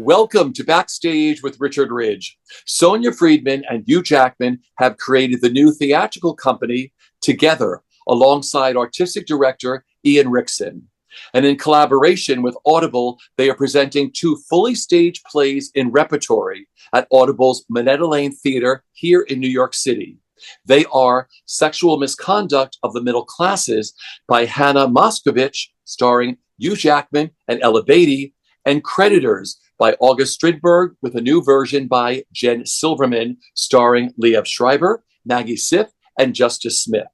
Welcome to Backstage with Richard Ridge. Sonia Friedman and Hugh Jackman have created the new theatrical company together alongside artistic director Ian Rickson. And in collaboration with Audible, they are presenting two fully staged plays in repertory at Audible's Minetta Lane Theater here in New York City. They are Sexual Misconduct of the Middle Classes by Hannah Moscovich, starring Hugh Jackman and Ella Beatty, and Creditors by August Strindberg, with a new version by Jen Silverman, starring Liev Schreiber, Maggie Siff, and Justice Smith,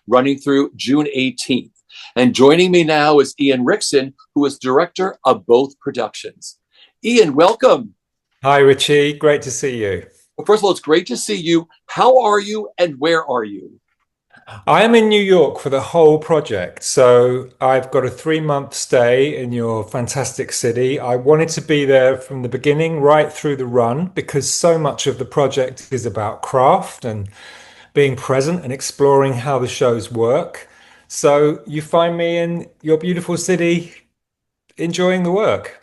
running through June 18th. And joining me now is Ian Rickson, who is director of both productions. Ian, welcome. Hi, Richie. Great to see you. Well, first of all, it's great to see you. How are you and where are you? I am in New York for the whole project. So I've got a 3-month stay in your fantastic city. I wanted to be there from the beginning, right through the run, because so much of the project is about craft and being present and exploring how the shows work. So you find me in your beautiful city enjoying the work.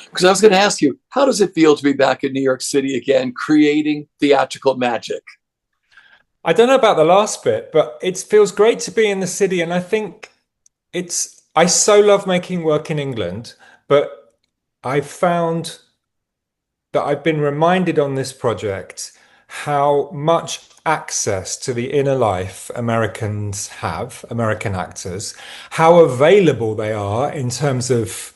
Because I was going to ask you, how does it feel to be back in New York City again, creating theatrical magic? I don't know about the last bit, but it feels great to be in the city. And I think I so love making work in England, but I've found that I've been reminded on this project how much access to the inner life Americans have, American actors, how available they are in terms of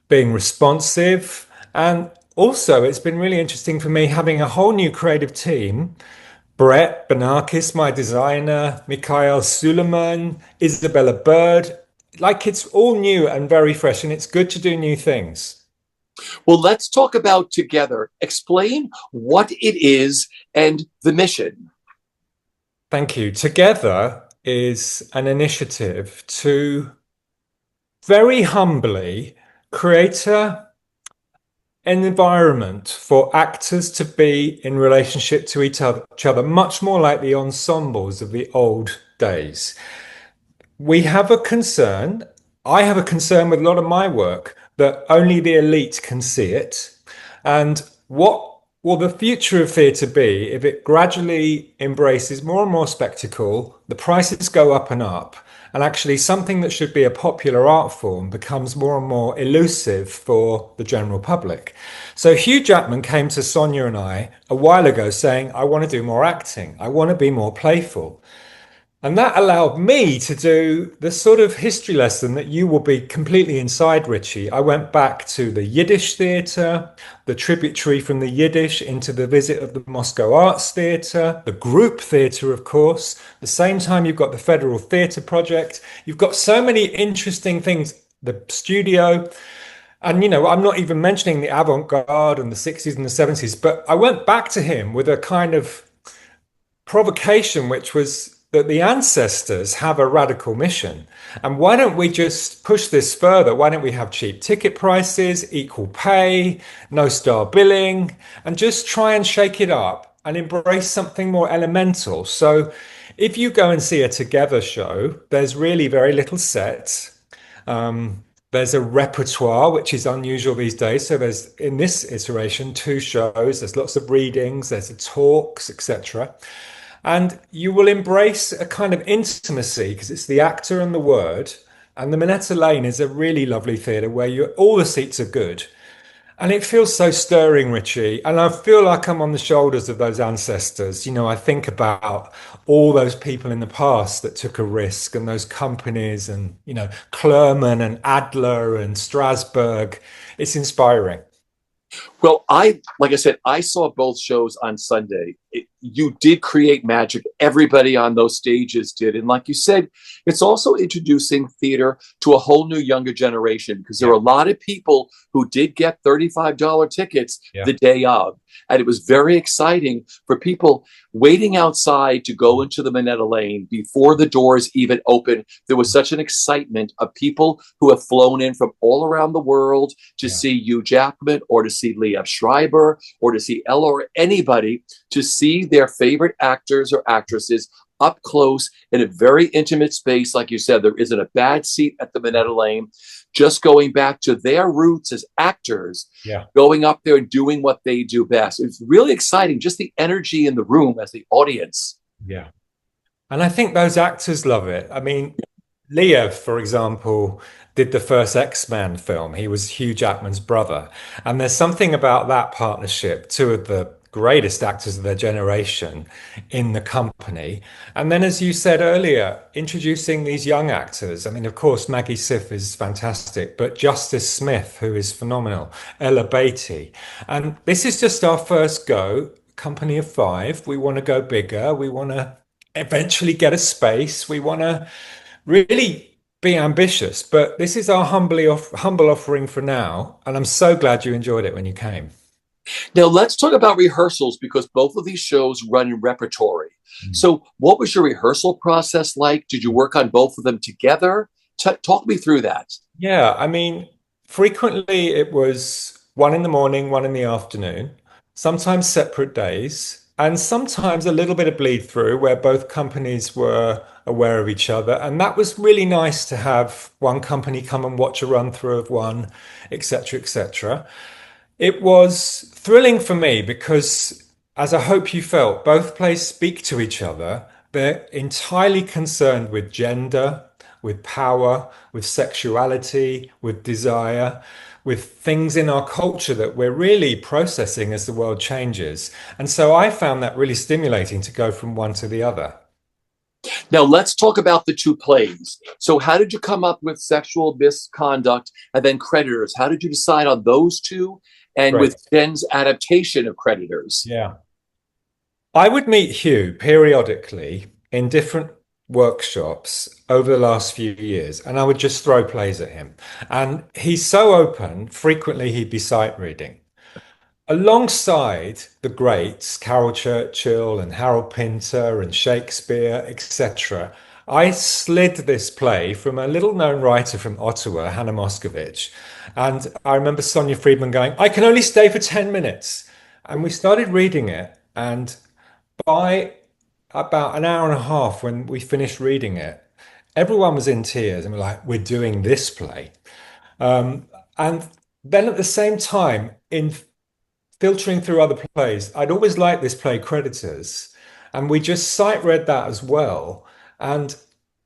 being responsive. And also, it's been really interesting for me having a whole new creative team. Brett Benakis, my designer, Mikhail Suleiman, Isabella Bird. Like, it's all new and very fresh, and it's good to do new things. Well, let's talk about Together. Explain what it is and the mission. Thank you. Together is an initiative to very humbly create an environment for actors to be in relationship to each other, much more like the ensembles of the old days. We have a concern, I have a concern with a lot of my work, that only the elite can see it. And what will the future of theatre be if it gradually embraces more and more spectacle, the prices go up and up, and actually something that should be a popular art form becomes more and more elusive for the general public. So Hugh Jackman came to Sonia and I a while ago saying, I want to do more acting. I want to be more playful. And that allowed me to do the sort of history lesson that you will be completely inside, Richie. I went back to the Yiddish theatre, the tributary from the Yiddish into the visit of the Moscow Arts Theatre, the group theatre, of course. The same time, you've got the Federal Theatre Project. You've got so many interesting things, the studio. And, you know, I'm not even mentioning the avant-garde and the 60s and the 70s, but I went back to him with a kind of provocation, which was that the ancestors have a radical mission. And why don't we just push this further? Why don't we have cheap ticket prices, equal pay, no star billing, and just try and shake it up and embrace something more elemental? So if you go and see a Together show, there's really very little set. There's a repertoire, which is unusual these days. So there's, in this iteration, 2 shows. There's lots of readings, there's the talks, etc. And you will embrace a kind of intimacy because it's the actor and the word. And the Minetta Lane is a really lovely theatre where all the seats are good. And it feels so stirring, Richie. And I feel like I'm on the shoulders of those ancestors. You know, I think about all those people in the past that took a risk, and those companies, and, you know, Klurman and Adler and Strasberg. It's inspiring. Well, like I said, I saw both shows on Sunday. You did create magic. Everybody on those stages did. And like you said, it's also introducing theater to a whole new younger generation, because there are a lot of people who did get $35 tickets the day of. And it was very exciting for people waiting outside to go into the Minetta Lane before the doors even open. There was such an excitement of people who have flown in from all around the world to see Hugh Jackman, or to see Liev Schreiber, or to see Ella, or anybody, to see their favorite actors or actresses up close in a very intimate space. Like you said, there isn't a bad seat at the Minetta Lane. Just going back to their roots as actors, Yeah. going up there and doing what they do best. It's really exciting, just the energy in the room as the audience. Yeah. And I think those actors love it. I mean, Leo, for example, did the first X-Men film. He was Hugh Jackman's brother. And there's something about that partnership, two of the greatest actors of their generation in the company. And then, as you said earlier, introducing these young actors. I mean, of course, Maggie Siff is fantastic, but Justice Smith, who is phenomenal, Ella Beatty. And this is just our first go, company of five. We want to go bigger. We want to eventually get a space. We want to really be ambitious, but this is our humble offering for now. And I'm so glad you enjoyed it when you came. Now, let's talk about rehearsals because both of these shows run in repertory. Mm. So, what was your rehearsal process like? Did you work on both of them together? Talk me through that. Yeah, I mean, frequently it was one in the morning, one in the afternoon, sometimes separate days, and sometimes a little bit of bleed through where both companies were aware of each other. And that was really nice to have one company come and watch a run through of one, etc., etc. It was thrilling for me because, as I hope you felt, both plays speak to each other. They're entirely concerned with gender, with power, with sexuality, with desire, with things in our culture that we're really processing as the world changes. And so I found that really stimulating to go from one to the other. Now, let's talk about the two plays. So, how did you come up with Sexual Misconduct and then Creditors? How did you decide on those two? And Great. with Jen's adaptation of Creditors? Yeah. I would meet Hugh periodically in different workshops over the last few years, and I would just throw plays at him. And he's so open, frequently he'd be sight reading. Alongside the greats, Carol Churchill and Harold Pinter and Shakespeare, etc., I slid this play from a little known writer from Ottawa, Hannah Moscovich. And I remember Sonia Friedman going, I can only stay for 10 minutes. And we started reading it. And by about an hour and a half, when we finished reading it, everyone was in tears and we're like, we're doing this play. And then at the same time, in filtering through other plays, I'd always liked this play, Creditors, and we just sight read that as well. And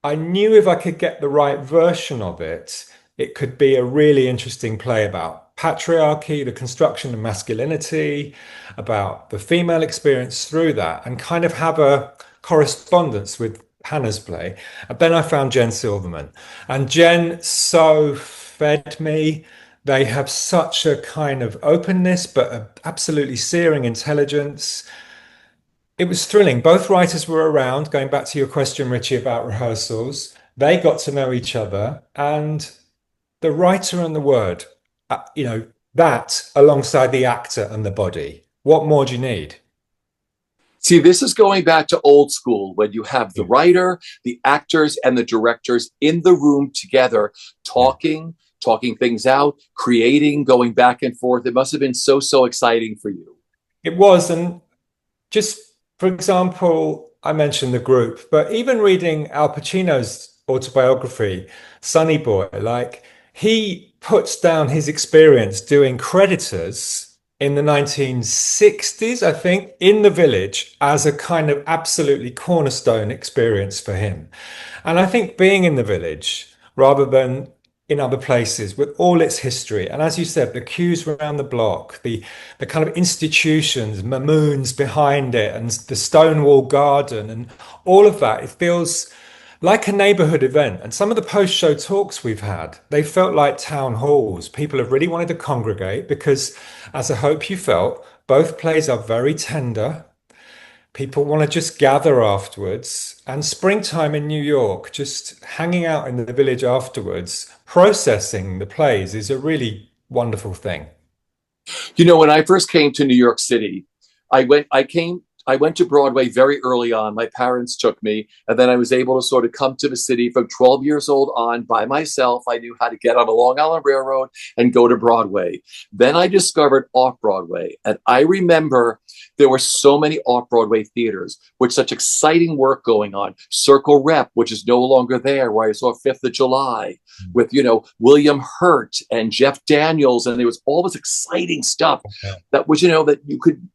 I knew if I could get the right version of it, it could be a really interesting play about patriarchy, the construction of masculinity, about the female experience through that, and kind of have a correspondence with Hannah's play. And then I found Jen Silverman, and Jen so fed me. They have such a kind of openness, but a absolutely searing intelligence. It was thrilling. Both writers were around, going back to your question, Richie, about rehearsals. They got to know each other, and the writer and the word, that alongside the actor and the body. What more do you need? See, this is going back to old school when you have the writer, the actors, and the directors in the room together talking things out, creating, going back and forth. It must have been so, so exciting for you. It was. And just for example, I mentioned the group, but even reading Al Pacino's autobiography, Sonny Boy, like he puts down his experience doing Creditors in the 1960s, I think, in the village as a kind of absolutely cornerstone experience for him. And I think being in the village rather than in other places with all its history, and as you said, the queues around the block, the kind of institutions, Mamoons behind it, and the Stonewall Garden, and all of that, it feels like a neighborhood event. And some of the post-show talks we've had, they felt like town halls. People have really wanted to congregate because, as I hope you felt, both plays are very tender. People want to just gather afterwards. And springtime in New York, just hanging out in the village afterwards, processing the plays is a really wonderful thing. You know, when I first came to New York City, I came I went to Broadway very early on. My parents took me, and then I was able to sort of come to the city from 12 years old on by myself. I knew how to get on a Long Island Railroad and go to Broadway. Then I discovered Off-Broadway, and I remember there were so many Off-Broadway theaters with such exciting work going on. Circle Rep, which is no longer there, where I saw 5th of July with, William Hurt and Jeff Daniels, and there was all this exciting stuff that was, that you could,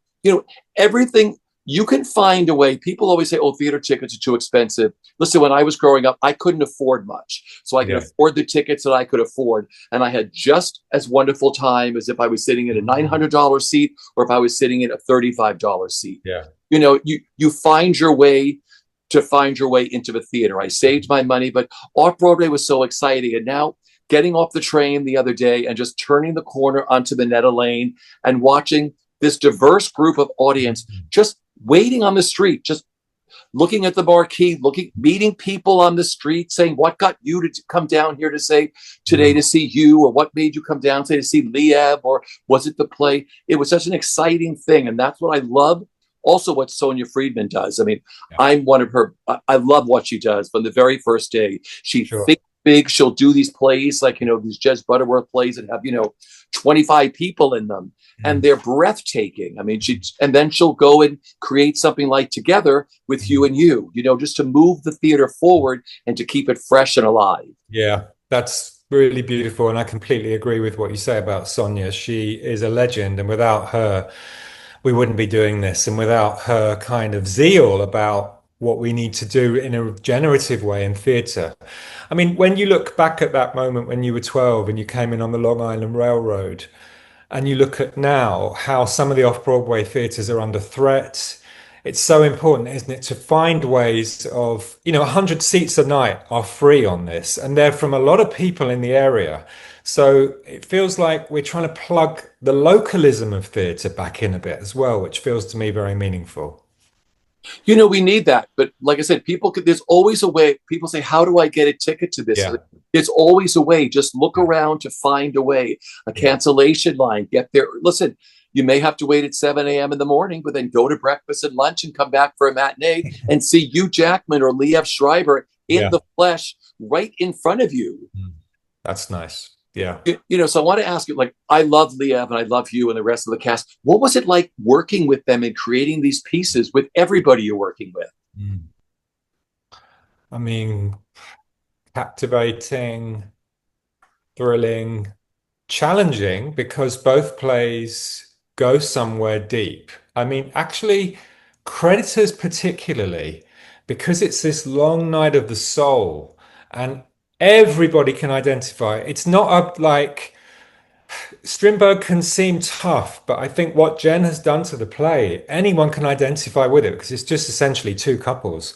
everything. You can find a way. People always say, oh, theater tickets are too expensive. Listen, when I was growing up, I couldn't afford much. So I could afford the tickets that I could afford. And I had just as wonderful time as if I was sitting in a $900 seat or if I was sitting in a $35 seat. Yeah. You find your way into the theater. I saved my money, but Off-Broadway was so exciting. And now getting off the train the other day and just turning the corner onto the Netta Lane and watching this diverse group of audience just waiting on the street, just looking at the marquee, meeting people on the street, saying, what got you to come down here to say today to see you, or what made you come down today to see Liev, or was it the play? It was such an exciting thing. And that's what I love. Also what Sonia Friedman does. I mean, I'm one of her, I love what she does from the very first day. She thinks big. She'll do these plays like, these Jez Butterworth plays that have, 25 people in them. And they're breathtaking. I mean, and then she'll go and create something like Together with You and You, just to move the theater forward and to keep it fresh and alive. Yeah, that's really beautiful. And I completely agree with what you say about Sonia. She is a legend. And without her, we wouldn't be doing this. And without her kind of zeal about what we need to do in a generative way in theatre. I mean, when you look back at that moment when you were 12 and you came in on the Long Island Railroad, and you look at now how some of the off-Broadway theatres are under threat, it's so important, isn't it, to find ways of, 100 seats a night are free on this, and they're from a lot of people in the area. So it feels like we're trying to plug the localism of theatre back in a bit as well, which feels to me very meaningful. We need that. But like I said, there's always a way. People say, how do I get a ticket to this? Yeah. There's always a way. Just look around to find a way. A cancellation line, get there. Listen, you may have to wait at 7 a.m. in the morning, but then go to breakfast and lunch and come back for a matinee and see Hugh Jackman or Liev Schreiber in the flesh right in front of you. That's nice. Yeah. So I want to ask you, like, I love Liev and I love you and the rest of the cast. What was it like working with them and creating these pieces with everybody you're working with? I mean, captivating, thrilling, challenging, because both plays go somewhere deep. I mean, actually, Creditors particularly, because it's this long night of the soul and everybody can identify. It's not like Strindberg can seem tough, but I think what Jen has done to the play, anyone can identify with it because it's just essentially two couples.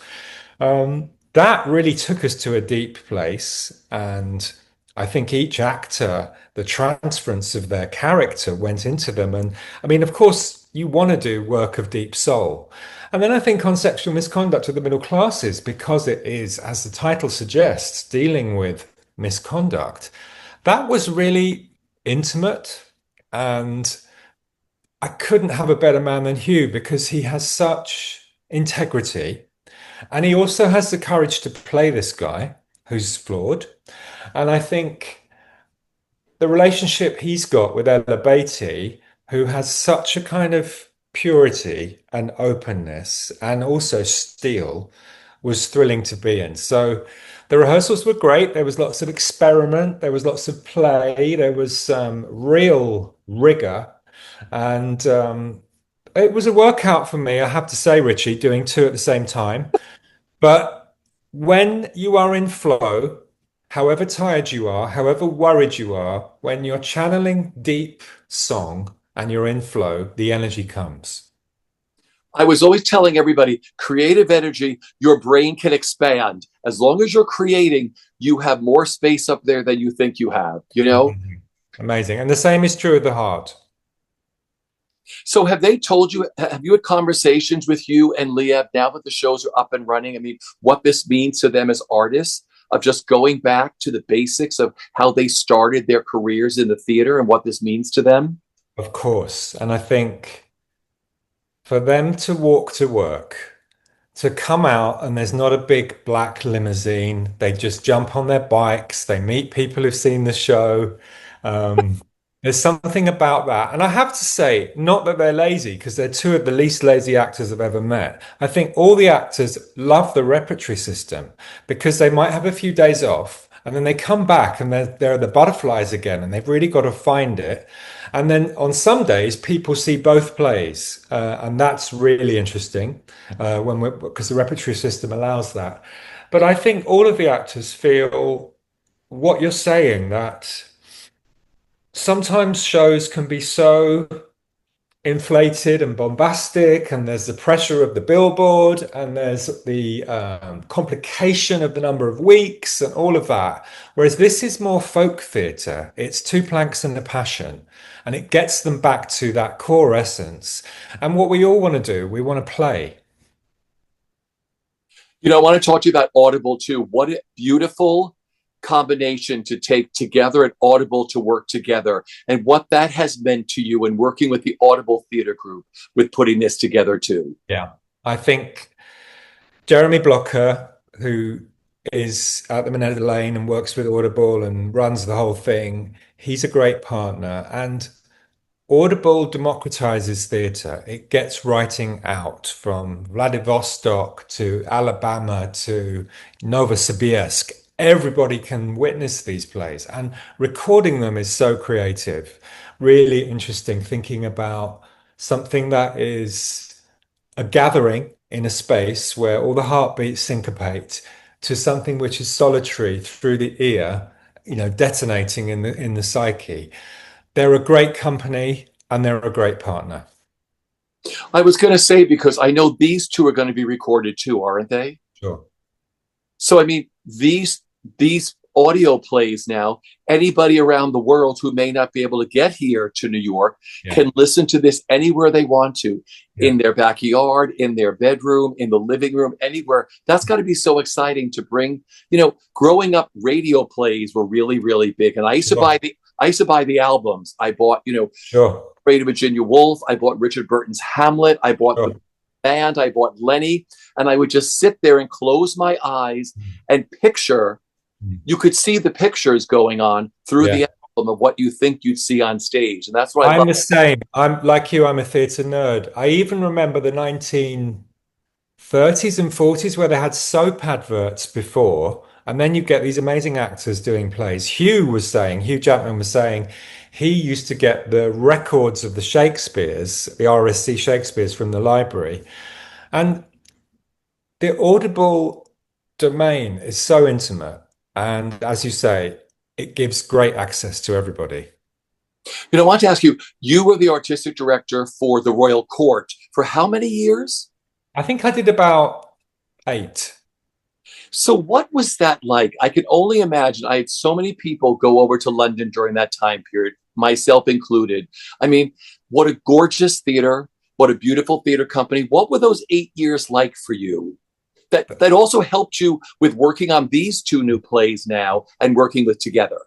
That really took us to a deep place. And I think each actor, the transference of their character went into them. And I mean, of course, you want to do work of deep soul. And then I think on sexual misconduct of the middle classes, because it is, as the title suggests, dealing with misconduct, that was really intimate. And I couldn't have a better man than Hugh because he has such integrity. And he also has the courage to play this guy who's flawed. And I think the relationship he's got with Ella Beatty, who has such a kind of purity and openness and also steel, was thrilling to be in. So the rehearsals were great. There was lots of experiment. There was lots of play. There was real rigor. And it was a workout for me, I have to say, Richie, doing two at the same time. But when you are in flow, however tired you are, however worried you are, when you're channeling deep song and you're in flow, the energy comes. I was always telling everybody, creative energy, your brain can expand. As long as you're creating, you have more space up there than you think you have, Amazing. And the same is true of the heart. So have they told you, have you had conversations with you and Liev now that the shows are up and running? I mean, what this means to them as artists, of just going back to the basics of how they started their careers in the theater and what this means to them? Of course. And I think for them to walk to work, to come out and there's not a big black limousine. They just jump on their bikes. They meet people who've seen the show. Um, there's something about that. And I have to say, not that they're lazy, because they're two of the least lazy actors I've ever met. I think all the actors love the repertory system because they might have a few days off and then they come back and they're the butterflies again and they've really got to find it. And then on some days, people see both plays, and that's really interesting when we because the repertory system allows that. But I think all of the actors feel what you're saying, that sometimes shows can be so inflated and bombastic, and there's the pressure of the billboard, and there's the complication of the number of weeks, and all of that. Whereas this is more folk theatre. It's two planks and a passion, and it gets them back to that core essence. And what we all want to do, we want to play. I want to talk to you about Audible too. What a beautiful combination to take together at Audible to work together, and what that has meant to you in working with the Audible Theatre Group with putting this together too. Yeah, I think Jeremy Blocker, who is at the Minetta Lane and works with Audible and runs the whole thing, he's a great partner. And Audible democratizes theatre. It gets writing out from Vladivostok to Alabama to Novosibirsk. Everybody can witness these plays, and recording them is so creative. Really interesting thinking about something that is a gathering in a space where all the heartbeats syncopate to something which is solitary through the ear, detonating in the psyche. They're a great company and they're a great partner. I was going to say, because I know these two are going to be recorded too, aren't they? Sure. So I mean, these audio plays now, anybody around the world who may not be able to get here to New York Yeah. can listen to this anywhere they want to, Yeah. in their backyard, in their bedroom, in the living room, anywhere. That's got to be so exciting to bring. Growing up, radio plays were really, really big, and Sure. I used to buy the albums. I bought, Sure. Afraid of Virginia Woolf. I bought Richard Burton's Hamlet. I bought the Sure. band. I bought Lenny, and I would just sit there and close my eyes and picture. Mm. You could see the pictures going on through Yeah. the album of what you think you'd see on stage, and that's what I I'm love. the same. I'm like you, I'm a theatre nerd. I even remember the 1930s and 40s where they had soap adverts before, and then you get these amazing actors doing plays. Hugh Jackman was saying he used to get the records of the Shakespeares, the RSC Shakespeares from the library. And the Audible domain is so intimate. And as you say, it gives great access to everybody. I want to ask you, you were the artistic director for the Royal Court for how many years? I think I did about 8. So what was that like? I can only imagine. I had so many people go over to London during that time period, myself included. I mean, what a gorgeous theater, what a beautiful theater company. What were those 8 years like for you? That also helped you with working on these two new plays now and working with Together.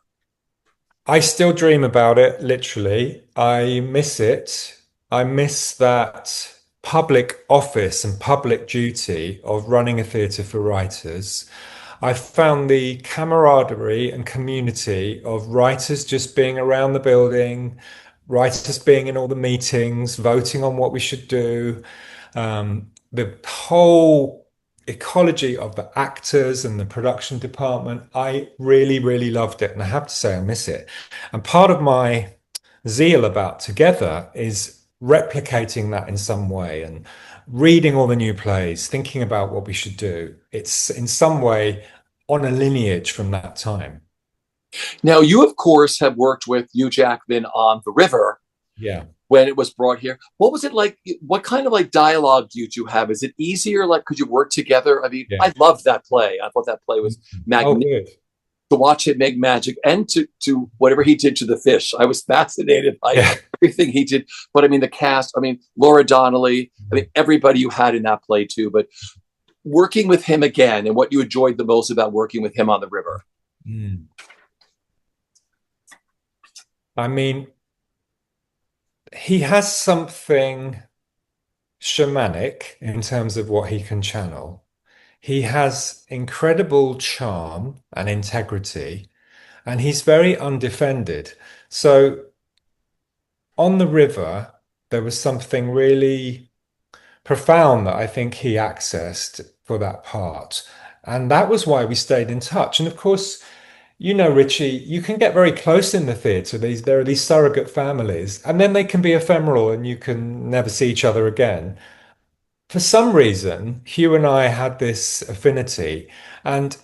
I still dream about it, literally. I miss it. I miss that public office and public duty of running a theatre for writers. I found the camaraderie and community of writers just being around the building, writers being in all the meetings, voting on what we should do. The whole ecology of the actors and the production department, I really, really loved it. And I have to say, I miss it. And part of my zeal about Together is replicating that in some way and reading all the new plays, thinking about what we should do. It's in some way on a lineage from that time. Now, you, of course, have worked with Hugh Jackman on The River Yeah. when it was brought here. What was it like? What kind of like dialogue do you two have? Is it easier? Like, could you work together? I mean, Yeah. I loved that play. I thought that play was Oh, magnificent. good. To watch him make magic, and to whatever he did to the fish. I was fascinated by Yeah. everything he did. But I mean, the cast, I mean, Laura Donnelly, I mean, everybody you had in that play too. But working with him again, and what you enjoyed the most about working with him on The River. Mm. I mean, he has something shamanic in terms of what he can channel. He has incredible charm and integrity, and he's very undefended. So on the river, there was something really profound that I think he accessed for that part. And that was why we stayed in touch. And of course, you know, Richie, you can get very close in the theatre. There are these surrogate families, and then they can be ephemeral and you can never see each other again. For some reason, Hugh and I had this affinity. And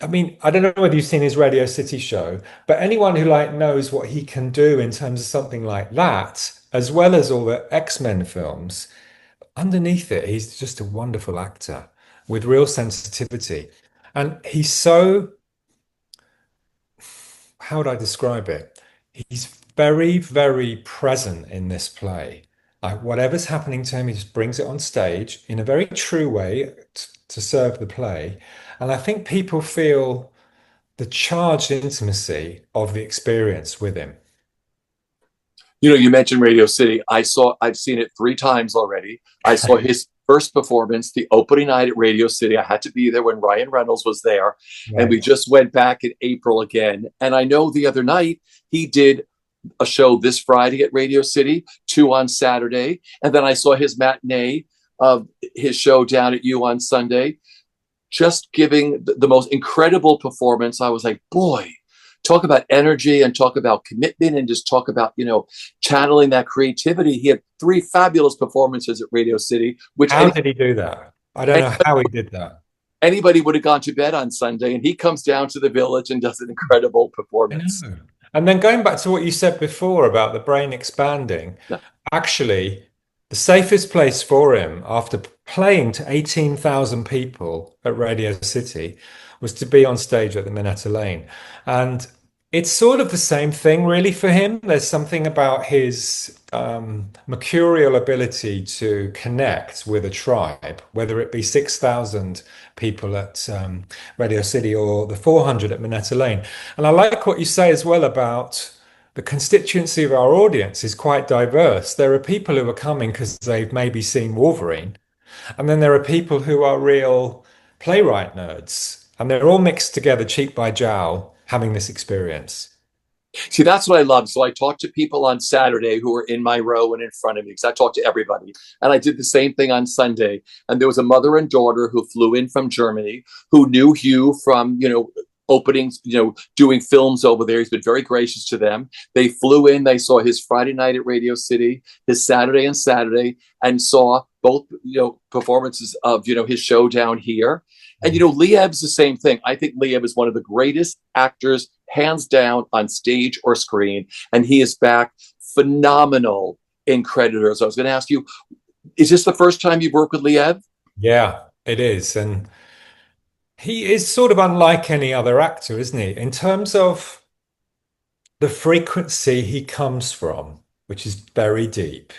I mean, I don't know whether you've seen his Radio City show, but anyone who like knows what he can do in terms of something like that, as well as all the X-Men films, underneath it, he's just a wonderful actor with real sensitivity. And he's so, how would I describe it? He's very, very present in this play. Like whatever's happening to him, he just brings it on stage in a very true way to serve the play. And I think people feel the charged intimacy of the experience with him. You know, you mentioned Radio City. I've seen it 3 times already. I saw his first performance, the opening night at Radio City. I had to be there when Ryan Reynolds was there. And we Right. just went back in April again. And I know the other night he did a show this Friday at Radio City, 2 on Saturday. And then I saw his matinee of his show down at you on Sunday, just giving the most incredible performance. I was like, boy, talk about energy and talk about commitment and just talk about, channeling that creativity. He had 3 fabulous performances at Radio City, which How did he do that? I don't know how he did that. anybody would have gone to bed on Sunday. And he comes down to the village and does an incredible I performance. know. And then going back to what you said before about the brain expanding, Yeah. actually, the safest place for him after playing to 18,000 people at Radio City was to be on stage at the Minetta Lane. And it's sort of the same thing, really, for him. There's something about his mercurial ability to connect with a tribe, whether it be 6,000 people at Radio City or the 400 at Minetta Lane. And I like what you say as well about the constituency of our audience is quite diverse. There are people who are coming because they've maybe seen Wolverine, and then there are people who are real playwright nerds, and they're all mixed together, cheek by jowl, having this experience. See, that's what I love. So I talked to people on Saturday who were in my row and in front of me because I talked to everybody. And I did the same thing on Sunday. And there was a mother and daughter who flew in from Germany who knew Hugh from, openings, doing films over there. He's been very gracious to them. They flew in, they saw his Friday night at Radio City, his Saturday, and saw both, performances of, his show down here. And, Lieb's the same thing. I think Lieb is one of the greatest actors, hands down, on stage or screen. And he is back phenomenal in Creditors. I was going to ask you, is this the first time you've worked with Lieb? Yeah, it is. And he is sort of unlike any other actor, isn't he? In terms of the frequency he comes from, which is very deep.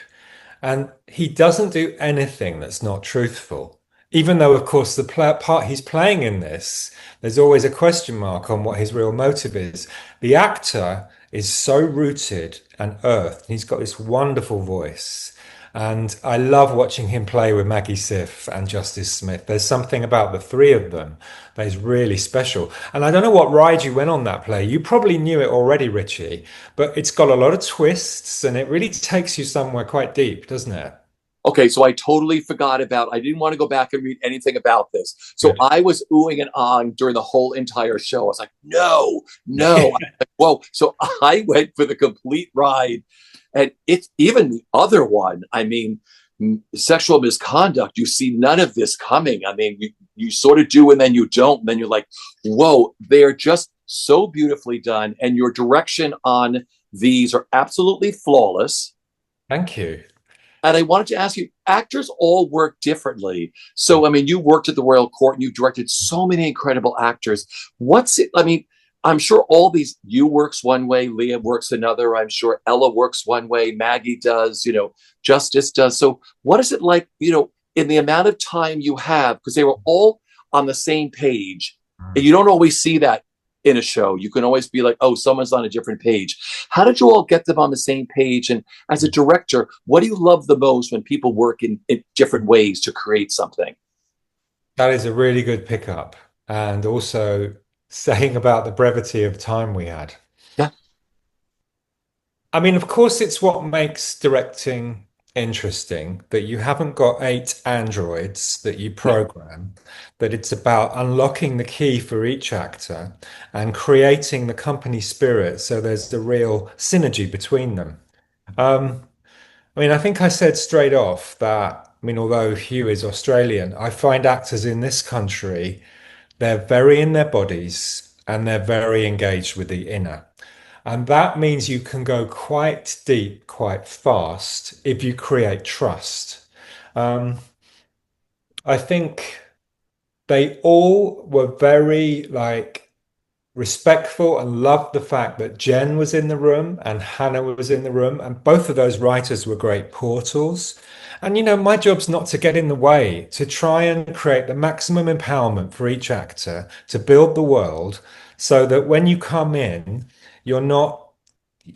And he doesn't do anything that's not truthful. Even though, of course, the part he's playing in this, there's always a question mark on what his real motive is. The actor is so rooted and earthed. He's got this wonderful voice. And I love watching him play with Maggie Siff and Justice Smith. There's something about the three of them that is really special. And I don't know what ride you went on that play. You probably knew it already, Richie, but it's got a lot of twists and it really takes you somewhere quite deep, doesn't it? Okay, so I totally forgot I didn't want to go back and read anything about this. So Good. I was oohing and ahhing during the whole entire show. I was like, no, no. Like, whoa. So I went for the complete ride. And it's even the other one. I mean, sexual misconduct, you see none of this coming. I mean, you sort of do and then you don't. And then you're like, whoa, they're just so beautifully done. And your direction on these are absolutely flawless. Thank you. And I wanted to ask you, actors all work differently. So, I mean, you worked at the Royal Court and you directed so many incredible actors. What's it? I mean, I'm sure all these, you works one way, Leah works another. I'm sure Ella works one way, Maggie does, Justice does. So what is it like, in the amount of time you have, because they were all on the same page and you don't always see that. in a show. You can always be like, oh, someone's on a different page. How did you all get them on the same page? And as a director, what do you love the most when people work in different ways to create something? That is a really good pickup. And also saying about the brevity of time we had. Yeah. I mean, of course, it's what makes directing interesting that you haven't got eight androids that you No. program, that it's about unlocking the key for each actor and creating the company spirit so there's the real synergy between them. Um, I mean, I think I said straight off that, I mean, although Hugh is Australian, I find actors in this country, they're very in their bodies and they're very engaged with the inner. And that means you can go quite deep, quite fast if you create trust. Um, I think they all were very like respectful and loved the fact that Jen was in the room and Hannah was in the room, and both of those writers were great portals. And my job's not to get in the way, to try and create the maximum empowerment for each actor to build the world so that when you come in, you're not.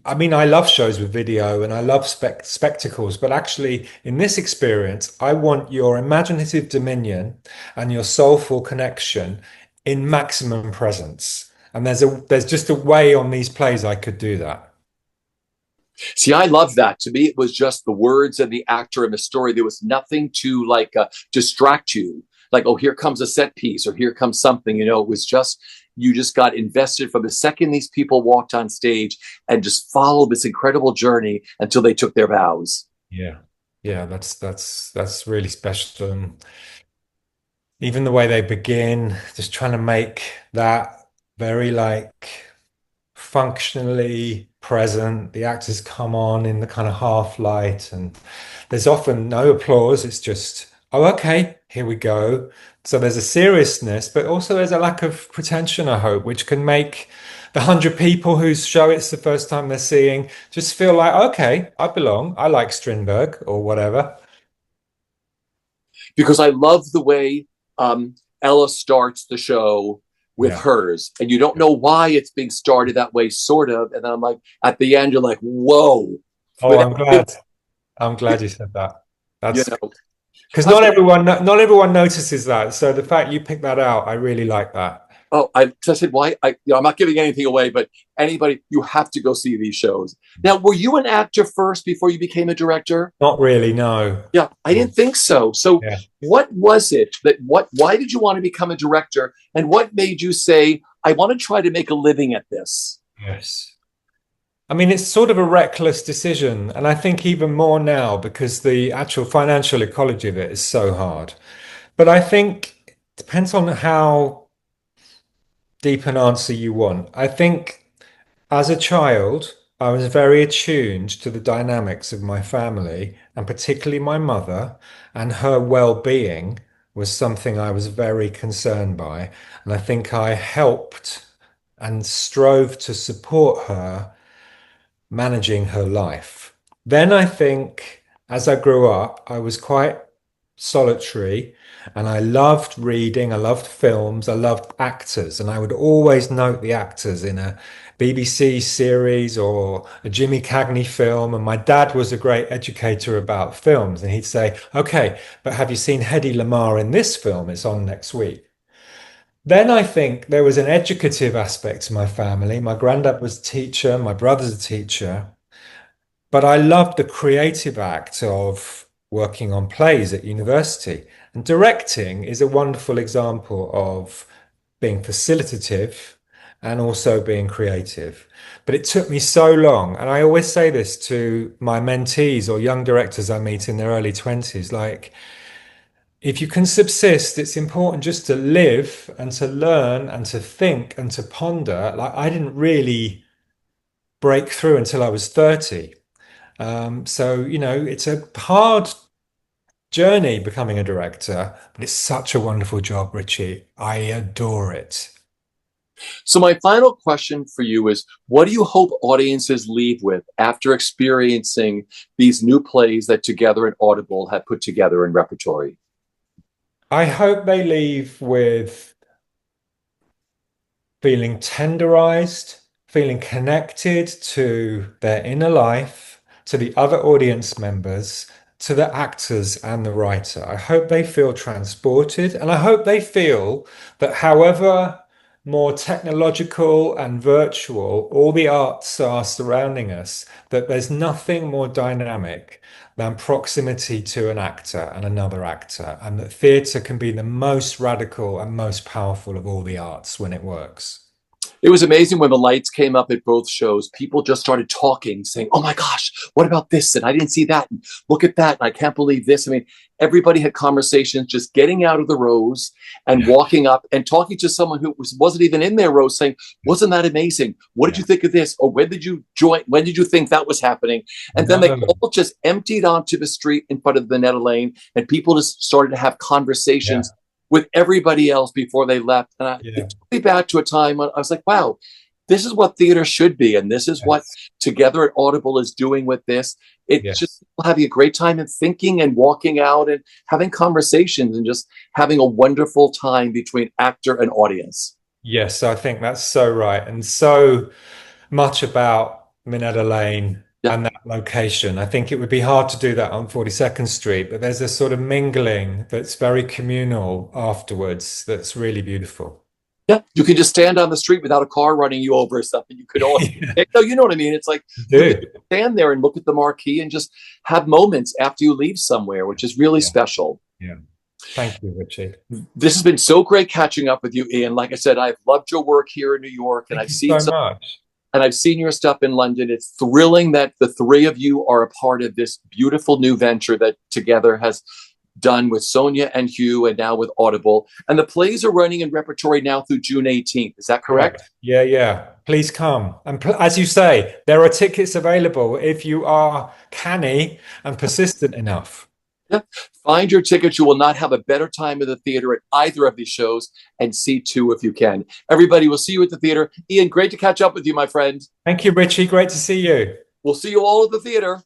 I mean, I love shows with video and I love spectacles, but actually, in this experience, I want your imaginative dominion and your soulful connection in maximum presence. And there's just a way on these plays I could do that. See, I love that. To me, it was just the words and the actor and the story. There was nothing to like distract you. Like, oh, here comes a set piece or here comes something. It was just, you just got invested from the second these people walked on stage and just followed this incredible journey until they took their vows. Yeah. Yeah, that's really special. And even the way they begin, just trying to make that very like functionally present. The actors come on in the kind of half light, and there's often no applause. It's just, oh, okay, here we go. So there's a seriousness, but also there's a lack of pretension, I hope, which can make the 100 people whose show it's the first time they're seeing just feel like, okay, I belong. I like Strindberg or whatever. Because I love the way Ella starts the show with Yeah. hers, and you don't know why it's being started that way, sort of. And then I'm like, at the end, you're like, whoa. Oh, Without, I'm glad. I'm glad you said that. you That's know, because I was not everyone notices that. So the fact you picked that out, I really like that. Oh, I said, why? I'm not giving anything away, but anybody, you have to go see these shows. Now, were you an actor first before you became a director? Not really, no. Yeah, I didn't think so. So, Yeah. what was it why did you want to become a director? And what made you say, I want to try to make a living at this? Yes. I mean, it's sort of a reckless decision. And I think even more now because the actual financial ecology of it is so hard. But I think it depends on how deep an answer you want. I think as a child, I was very attuned to the dynamics of my family, and particularly my mother, and her well-being was something I was very concerned by. And I think I helped and strove to support her managing her life. Then I think as I grew up, I was quite solitary and I loved reading, I loved films, I loved actors, and I would always note the actors in a BBC series or a Jimmy Cagney film. And my dad was a great educator about films, and he'd say, okay, but have you seen Hedy Lamarr in this film? It's on next week. Then I think there was an educative aspect to my family. My granddad was a teacher, my brother's a teacher, but I loved the creative act of working on plays at university. And directing is a wonderful example of being facilitative and also being creative. But it took me so long. And I always say this to my mentees or young directors I meet in their early 20s, like, if you can subsist, it's important just to live and to learn and to think and to ponder. Like, I didn't really break through until I was 30. So, it's a hard journey becoming a director, but it's such a wonderful job, Richie. I adore it. So, my final question for you is, what do you hope audiences leave with after experiencing these new plays that Together and Audible have put together in repertory? I hope they leave with feeling tenderized, feeling connected to their inner life, to the other audience members, to the actors and the writer. I hope they feel transported, and I hope they feel that however more technological and virtual all the arts are surrounding us, that there's nothing more dynamic than proximity to an actor and another actor, and that theatre can be the most radical and most powerful of all the arts when it works. It was amazing when the lights came up at both shows. People just started talking, saying, "Oh my gosh, what about this? And I didn't see that. And look at that. And I can't believe this." I mean, everybody had conversations just getting out of the rows and Yeah, walking up and talking to someone who wasn't even in their row, saying, "Wasn't that amazing? What did yeah. you think of this? Or when did you join? When did you think that was happening?" And then they No, all just emptied onto the street in front of the Netta Lane, and people just started to have yeah, conversations with everybody else before they left. yeah, It took me back to a time when I was like, wow, this is what theater should be. And this is what yes, Together at Audible is doing with this. It's just yes. having a great time and thinking and walking out and having conversations and just having a wonderful time between actor and audience. Yes, I think that's so right. And so much about Minetta Lane Yeah. and that location. I think it would be hard to do that on 42nd Street, but there's a sort of mingling that's very communal afterwards that's really beautiful. Yeah. You can just stand on the street without a car running you over or something. You could all, Yeah, no, you know what I mean? It's like you could do. stand there and look at the marquee and just have moments after you leave somewhere, which is really Yeah, special. yeah. Thank you, Richie. This has been so great catching up with you, Ian. Like I said, I've loved your work here in New York, and Thank you so much. I've seen your stuff in London. It's thrilling that the three of you are a part of this beautiful new venture that Together has done with Sonia and Hugh, and now with Audible. And the plays are running in repertory now through June 18th. Is that correct? Correct. Yeah, yeah. Please come. And as you say, there are tickets available if you are canny and persistent enough. Yeah. Find your tickets. You will not have a better time in the theater at either of these shows, and see two if you can. Everybody, will see you at the theater. Ian, great to catch up with you, my friend. Thank you, Richie. Great to see you. We'll see you all at the theater.